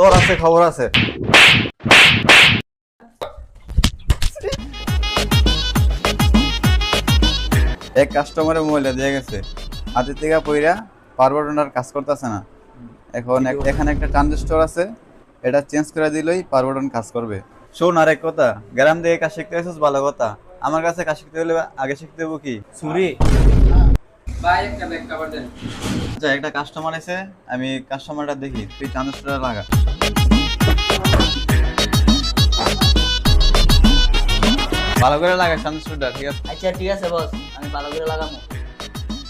তোর আছে খবর আছে। এক কাস্টমারের মোবাইল দিয়ে গেছে, হাতে থেকে পইরা পাওয়ার বাটনটার কাজ করতেছে না। এখন এখানে একটা ট্রানজিস্টর আছে, এটা চেঞ্জ করে দিলেই পাওয়ার বাটন কাজ করবে। শোন আর এক কথা, গ্রাম থেকে কাজ শিখতে এসেছিস ভালো কথা, আমার কাছে কাজ শিখতে হলে আগে শিখতে হবো কি ছুরি। আচ্ছা একটা কাস্টমার আছে, আমি কাস্টমারটা দেখি, তুই ট্রানজিস্টরটা লাগা। ভালো করে লাগা ট্রানজিস্টরটা, ঠিক আছে? আচ্ছা ঠিক আছে বস, আমি ভালো করে লাগাবো।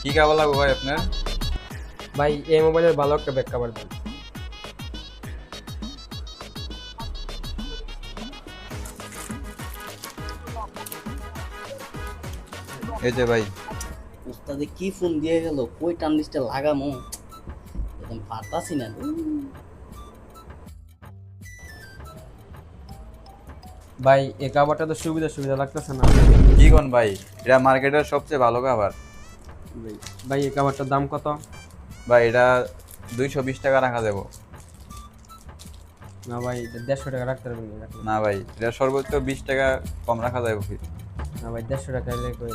কি কেবল লাগবো ভাই আপনার? ভাই এই মোবাইলের ভালো একটা ব্যাক কভার দেন। এই যে ভাই। উস্তাদে কি ফোন দিয়ে গেল, কই ট্রানজিস্টার লাগামো একদম পারতাছি না। ভাই এই কভারটা তো সুবিধা লাগতেছে না। কি কোন ভাই, এটা মার্কেটের সবচেয়ে ভালো খাবার। ভাই এই কভারটার দাম কত? ভাই এটা 220 টাকা রাখা দেবো। না ভাই 150 টাকা রাখতে পারবেন না। না ভাই, এটা সর্বোচ্চ 20 টাকা কম রাখা যাবে কি? না ভাই 150 টাকা করে।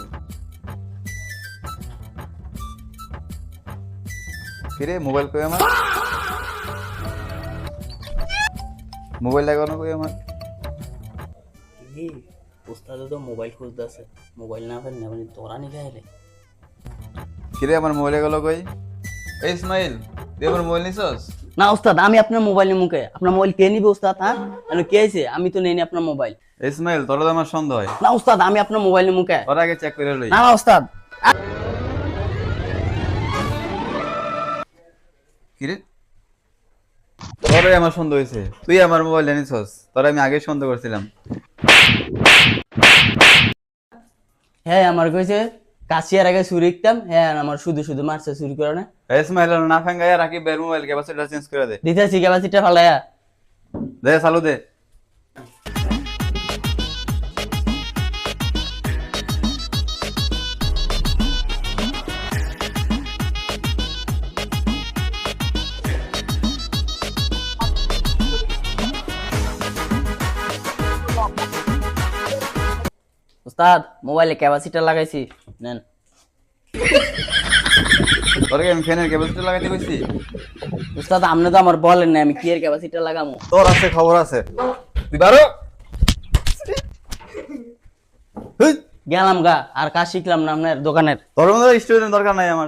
ফিরে মোবাইল কই আমার? মোবাইল লাগানো কই আমার? এই উস্তাদে তো মোবাইল খুঁজতেছে, মোবাইল না ফেলে মানে তোরা নি খাইলে। ফিরে আমার মোবাইল গেল কই? এই ইসমাইল, তুই আমার মোবাইল নিছস? না উস্তাদ, আমি আপনার মোবাইলের মুখে, আপনার মোবাইল কে নিবে উস্তাদ? হ্যাঁ কে আছে? আমি তো নেইনি আপনার মোবাইল। ইসমাইল তোর তো আমার সন্দেহ হয়। না উস্তাদ, আমি আপনার মোবাইলের মুখে। তোর আগে চেক করে লই। না না উস্তাদ। কিরে তোরে আমার সন্দেহ হয়েছে, তুই আমার মোবাইল নিছস, তোরে আমি আগে সন্দেহ করছিলাম। হ্যাঁ আমার কইছে কাশিয়ার আগে চুরি দিতাম, হ্যাঁ আমার শুধু শুধু মারছে চুরি করে না। ইসমাইল না ফাঙ্গায়া রাখি বের মোবাইল ক্যাপাসিটিটা চেঞ্জ করে দে। দিতেছি ক্যাপাসিটি ফালাইয়া। দে চালু দে। উস্তাদ মোবাইলে ক্যাপাসিটার লাগাইছি, নেন। তোরে আমি ফ্যানের ক্যাপাসিটি লাগাইতে কইছি? উস্তাদ আপনি তো আমার বলেন না আমি কি এর ক্যাপাসিটার লাগামু। তোর আছে খবর আছে, তুই বারো। গেলাম গা, আর কাজ শিখলাম না আপনার দোকানের। তোর মতো স্টুডেন্ট দরকার নাই আমার।